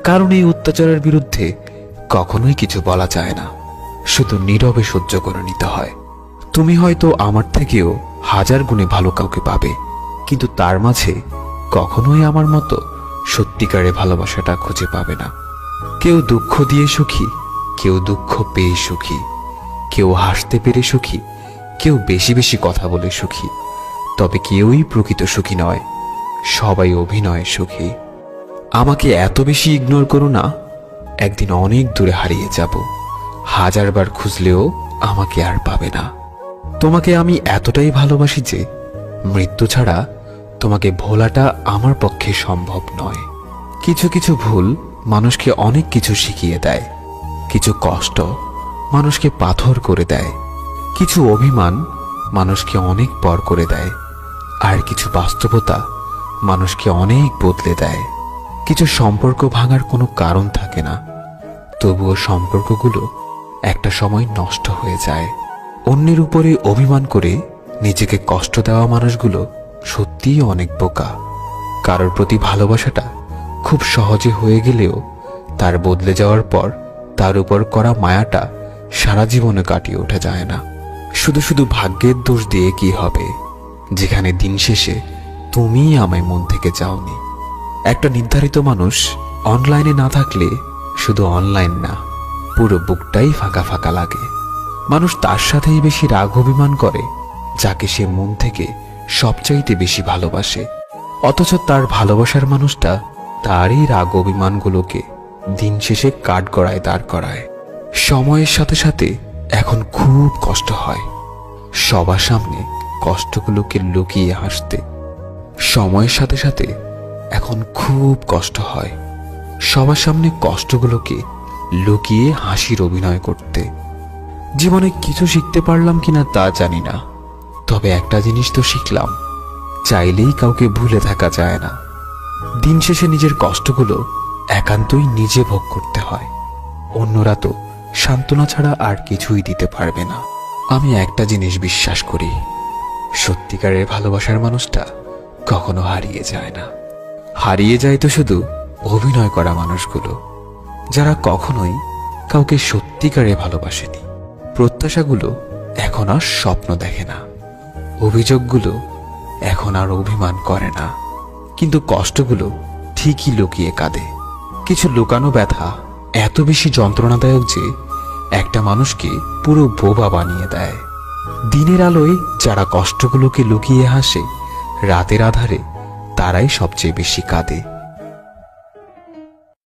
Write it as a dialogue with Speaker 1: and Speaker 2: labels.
Speaker 1: কারণ এই অত্যাচারের বিরুদ্ধে কখনোই কিছু বলা যায় না, শুধু নীরবে সহ্য করে নিতে হয়। তুমি হয়তো আমার থেকেও হাজার গুণে ভালো কাউকে পাবে, কিন্তু তার মাঝে কখনোই আমার মতো সত্যিকারে ভালোবাসাটা খুঁজে পাবে না। কেউ দুঃখ দিয়ে সুখী, কেউ দুঃখ পেয়ে সুখী, কেউ হাসতে পেরে সুখী, কেউ বেশি বেশি কথা বলে সুখী, তবে কেউই প্রকৃত সুখী নয়, সবাই অভিনয়ে সুখী। আমাকে এত বেশি ইগনোর করো না, একদিন অনেক দূরে হারিয়ে যাব, হাজারবার খুঁজলেও আমাকে আর পাবে না। তোমাকে আমি এতটাই ভালোবাসি যে মৃত্যু ছাড়া তোমাকে ভোলাটা আমার পক্ষে সম্ভব নয়। কিছু কিছু ভুল মানুষকে অনেক কিছু শিখিয়ে দেয়, কিছু কষ্ট মানুষকে পাথর করে দেয়, কিছু অভিমান মানুষকে অনেক পর করে দেয়, আর কিছু বাস্তবতা মানুষকে অনেক বদলে দেয়। কিছু সম্পর্ক ভাঙার কোনো কারণ থাকে না, তবুও সম্পর্কগুলো একটা সময় নষ্ট হয়ে যায়। অন্যের উপরে অভিমান করে নিজেকে কষ্ট দেওয়া মানুষগুলো সত্যিই অনেক বোকা। কারোর প্রতি ভালোবাসাটা খুব সহজে হয়ে গেলেও তার বদলে যাওয়ার পর তার উপর করা মায়াটা সারা জীবনে কাটিয়ে ওঠা যায় না। শুধু শুধু ভাগ্যের দোষ দিয়ে কি হবে, যেখানে দিন শেষে তুমিই আমায় মন থেকে চাওনি। একটা নির্ধারিত মানুষ অনলাইনে না থাকলে শুধু অনলাইন না, পুরো বুকটাই ফাঁকা ফাঁকা লাগে। মানুষ তার সাথেই বেশি রাগ অভিমান করে যাকে সে মন থেকে সবচাইতে বেশি ভালোবাসে, অথচ তার ভালোবাসার মানুষটা তারই রাগ অভিমানগুলোকে দিন শেষে কাঠগড়ায় দাঁড় করায়। সময়ের সাথে সাথে এখন খুব কষ্ট হয় সবার সামনে কষ্টগুলোকে লুকিয়ে হাসতে। সময়ের সাথে সাথে এখন খুব কষ্ট হয় সবার সামনে কষ্টগুলোকে লুকিয়ে হাসির অভিনয় করতে। জীবনে কিছু শিখতে পারলাম কিনা তা জানি না, তবে একটা জিনিস তো শিখলাম, চাইলেই কাউকে ভুলে থাকা যায় না। দিন শেষে নিজের কষ্টগুলো একান্তই নিজে ভোগ করতে হয়, অন্যরা তো সান্ত্বনা ছাড়া আর কিছুই দিতে পারবে না। আমি একটা জিনিস বিশ্বাস করি, সত্যিকারের ভালোবাসার মানুষটা কখনো হারিয়ে যায় না। হারিয়ে যায় তো শুধু অভিনয় করা মানুষগুলো, যারা কখনোই কাউকে সত্যিকারে ভালোবাসেনি। প্রত্যাশাগুলো এখন আর স্বপ্ন দেখে না, অভিযোগগুলো এখন আর অভিমান করে না, কিন্তু কষ্টগুলো ঠিকই লুকিয়ে কাঁদে। কিছু লুকানো ব্যথা এত বেশি যন্ত্রণাদায়ক যে একটা মানুষকে পুরো বোবা বানিয়ে দেয়। দিনের আলোয় যারা কষ্টগুলোকে লুকিয়ে হাসে, রাতের আধারে তারাই সবচেয়ে বেশি কাঁদে।